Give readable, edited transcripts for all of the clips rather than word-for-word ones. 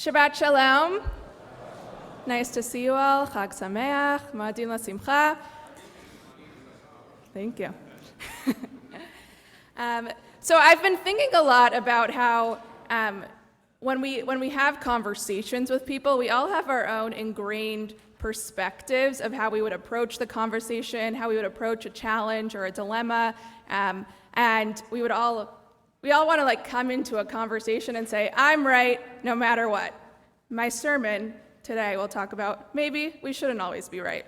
Shabbat Shalom. Nice to see you all. Chag Sameach. Ma'adim LaSimcha. Thank you. So I've been thinking a lot about how when we have conversations with people, we all have our own ingrained perspectives of how we would approach the conversation, how we would approach a challenge or a dilemma, and we all want to come into a conversation and say, I'm right no matter what. My sermon today will talk about maybe we shouldn't always be right.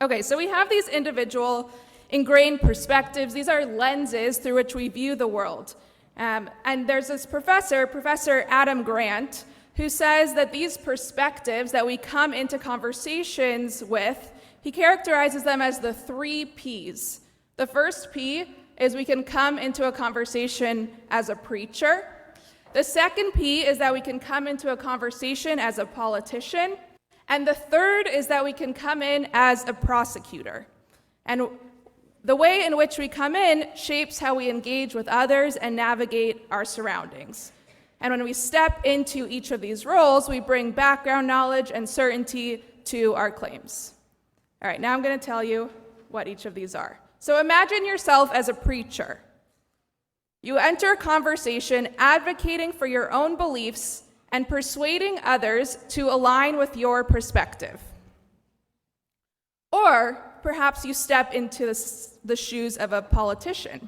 Okay, so we have these individual ingrained perspectives. These are lenses through which we view the world. And there's this Professor Adam Grant, who says that these perspectives that we come into conversations with, he characterizes them as the 3 Ps. The first P is we can come into a conversation as a preacher. The second P is that we can come into a conversation as a politician. And the third is that we can come in as a prosecutor. And the way in which we come in shapes how we engage with others and navigate our surroundings. And when we step into each of these roles, we bring background knowledge and certainty to our claims. All right, now I'm going to tell you what each of these are. So imagine yourself as a preacher. You enter a conversation advocating for your own beliefs and persuading others to align with your perspective. Or perhaps you step into the shoes of a politician,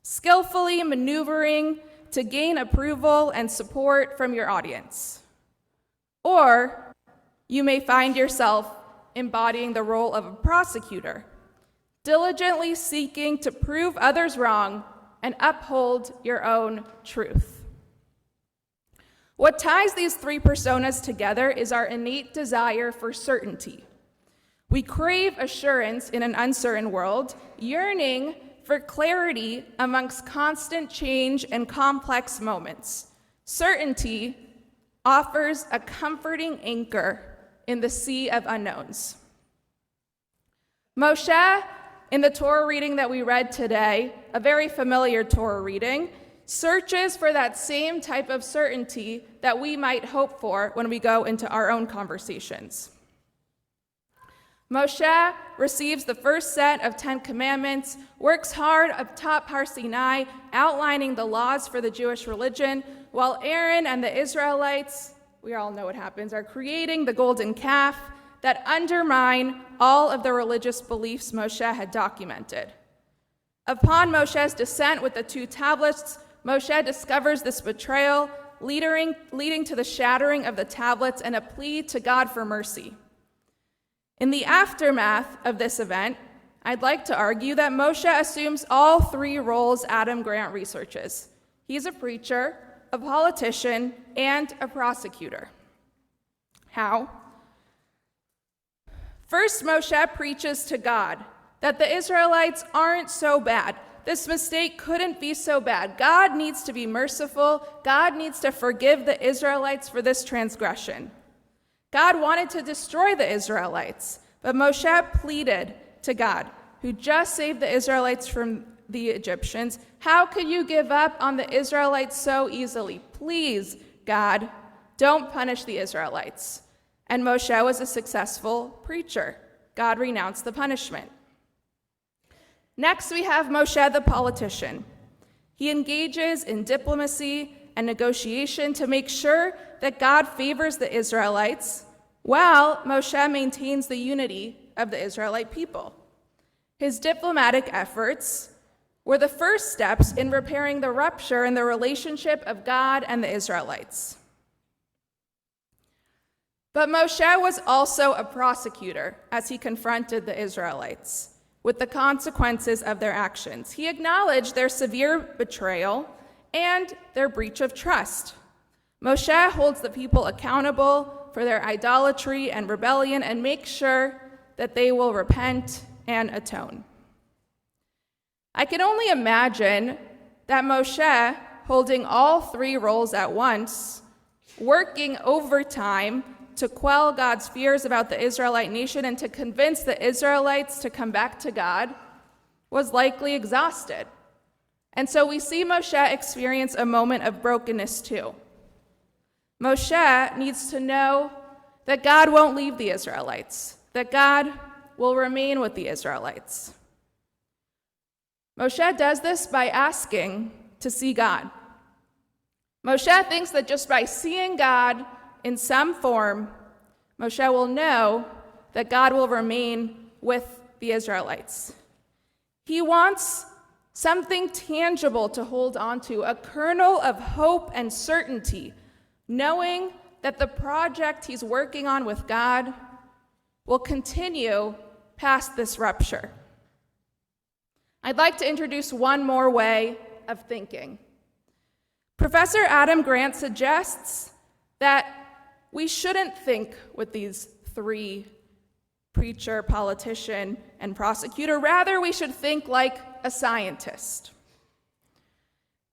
skillfully maneuvering to gain approval and support from your audience. Or you may find yourself embodying the role of a prosecutor, diligently seeking to prove others wrong and uphold your own truth. What ties these 3 personas together is our innate desire for certainty. We crave assurance in an uncertain world, yearning for clarity amongst constant change and complex moments. Certainty offers a comforting anchor in the sea of unknowns. Moshe, in the Torah reading that we read today, a very familiar Torah reading, searches for that same type of certainty that we might hope for when we go into our own conversations. Moshe receives the first set of 10 commandments, works hard atop Har Sinai, outlining the laws for the Jewish religion, while Aaron and the Israelites, we all know what happens, are creating the golden calf that undermine all of the religious beliefs Moshe had documented. Upon Moshe's descent with the 2 tablets, Moshe discovers this betrayal, leading to the shattering of the tablets and a plea to God for mercy. In the aftermath of this event, I'd like to argue that Moshe assumes all 3 roles Adam Grant researches. He's a preacher, a politician, and a prosecutor. How? First, Moshe preaches to God that the Israelites aren't so bad. This mistake couldn't be so bad. God needs to be merciful. God needs to forgive the Israelites for this transgression. God wanted to destroy the Israelites, but Moshe pleaded to God, who just saved the Israelites from the Egyptians. How could you give up on the Israelites so easily? Please, God, don't punish the Israelites. And Moshe was a successful preacher. God renounced the punishment. Next, we have Moshe the politician. He engages in diplomacy and negotiation to make sure that God favors the Israelites, while Moshe maintains the unity of the Israelite people. His diplomatic efforts were the first steps in repairing the rupture in the relationship of God and the Israelites. But Moshe was also a prosecutor as he confronted the Israelites with the consequences of their actions. He acknowledged their severe betrayal and their breach of trust. Moshe holds the people accountable for their idolatry and rebellion and makes sure that they will repent and atone. I can only imagine that Moshe, holding all 3 roles at once, working overtime to quell God's fears about the Israelite nation and to convince the Israelites to come back to God, was likely exhausted. And so we see Moshe experience a moment of brokenness too. Moshe needs to know that God won't leave the Israelites, that God will remain with the Israelites. Moshe does this by asking to see God. Moshe thinks that just by seeing God in some form, Moshe will know that God will remain with the Israelites. He wants something tangible to hold on to, a kernel of hope and certainty, knowing that the project he's working on with God will continue past this rupture. I'd like to introduce one more way of thinking. Professor Adam Grant suggests that we shouldn't think with these three: preacher, politician, and prosecutor. Rather, we should think like a scientist.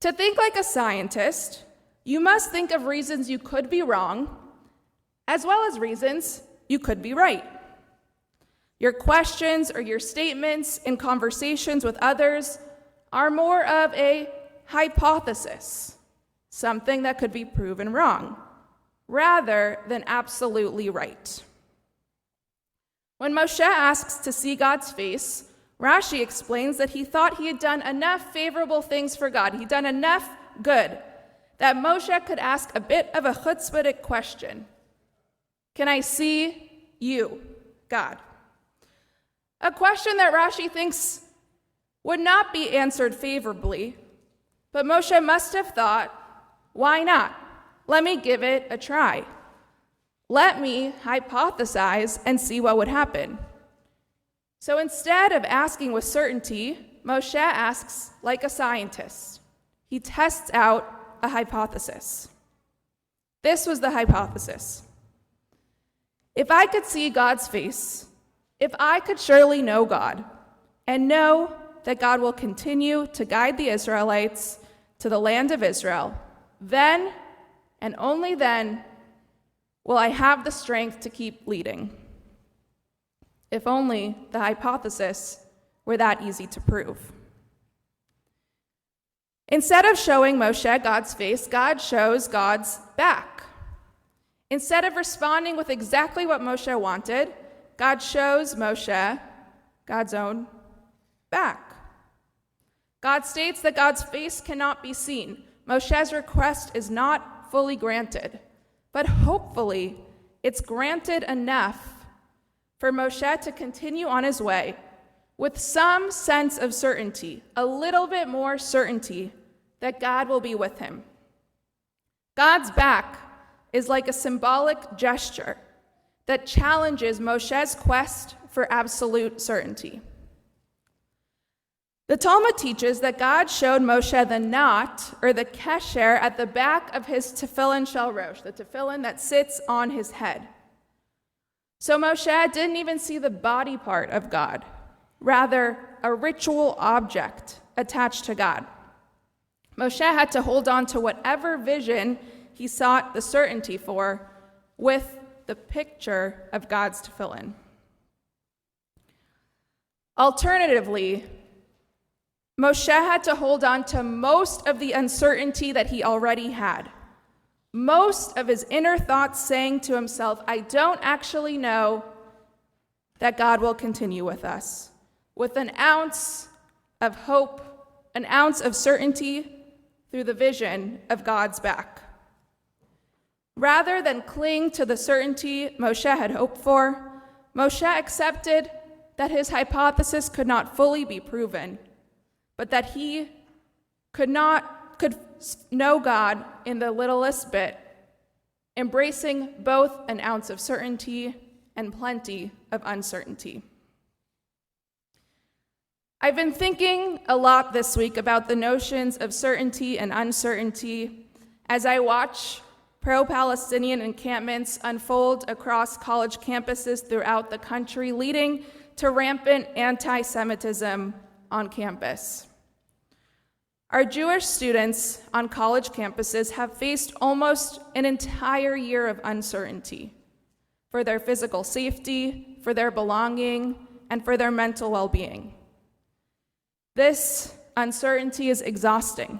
To think like a scientist, you must think of reasons you could be wrong, as well as reasons you could be right. Your questions or your statements in conversations with others are more of a hypothesis, something that could be proven wrong, rather than absolutely right. When Moshe asks to see God's face, Rashi explains that he thought he had done enough favorable things for God, he'd done enough good, that Moshe could ask a bit of a chutzpahdik question. Can I see you, God? A question that Rashi thinks would not be answered favorably, but Moshe must have thought, why not? Let me give it a try. Let me hypothesize and see what would happen. So instead of asking with certainty, Moshe asks like a scientist. He tests out a hypothesis. This was the hypothesis. If I could see God's face, if I could surely know God and know that God will continue to guide the Israelites to the land of Israel, then and only then will I have the strength to keep leading. If only the hypothesis were that easy to prove. Instead of showing Moshe God's face, God shows God's back. Instead of responding with exactly what Moshe wanted, God shows Moshe God's own back. God states that God's face cannot be seen. Moshe's request is not fully granted, but hopefully it's granted enough for Moshe to continue on his way with some sense of certainty, a little bit more certainty that God will be with him. God's back is like a symbolic gesture that challenges Moshe's quest for absolute certainty. The Talmud teaches that God showed Moshe the knot, or the kesher, at the back of his tefillin shel rosh, the tefillin that sits on his head. So Moshe didn't even see the body part of God, rather a ritual object attached to God. Moshe had to hold on to whatever vision he sought the certainty for with the picture of God's tefillin. Alternatively, Moshe had to hold on to most of the uncertainty that he already had. Most of his inner thoughts saying to himself, I don't actually know that God will continue with us, with an ounce of hope, an ounce of certainty through the vision of God's back. Rather than cling to the certainty Moshe had hoped for, Moshe accepted that his hypothesis could not fully be proven, but that he could know God in the littlest bit, embracing both an ounce of certainty and plenty of uncertainty. I've been thinking a lot this week about the notions of certainty and uncertainty as I watch pro-Palestinian encampments unfold across college campuses throughout the country, leading to rampant anti-Semitism on campus. Our Jewish students on college campuses have faced almost an entire year of uncertainty for their physical safety, for their belonging, and for their mental well-being. This uncertainty is exhausting.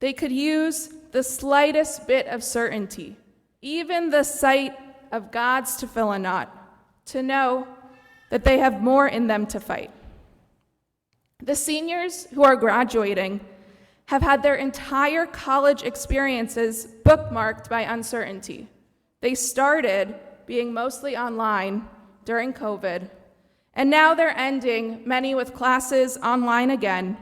They could use the slightest bit of certainty even the sight of God's tefillin, to know that they have more in them to fight. The seniors who are graduating have had their entire college experiences bookmarked by uncertainty. They started being mostly online during COVID, and now they're ending many with classes online again,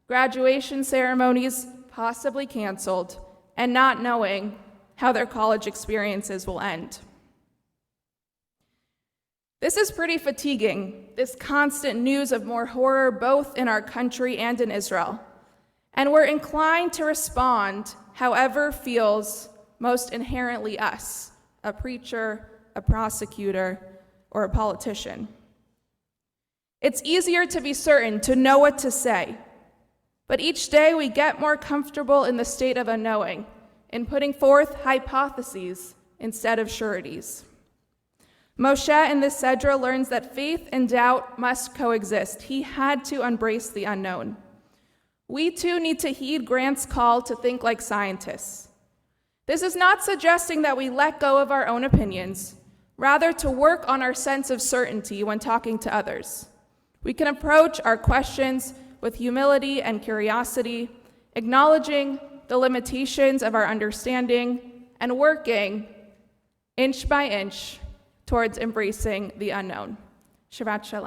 graduation ceremonies possibly canceled, and not knowing how their college experiences will end. This is pretty fatiguing, this constant news of more horror both in our country and in Israel. And we're inclined to respond however feels most inherently us, a preacher, a prosecutor, or a politician. It's easier to be certain, to know what to say. But each day we get more comfortable in the state of unknowing, in putting forth hypotheses instead of sureties. Moshe in this Sedra learns that faith and doubt must coexist. He had to embrace the unknown. We too need to heed Grant's call to think like scientists. This is not suggesting that we let go of our own opinions, rather to work on our sense of certainty when talking to others. We can approach our questions with humility and curiosity, acknowledging the limitations of our understanding and working inch by inch towards embracing the unknown. Shabbat Shalom.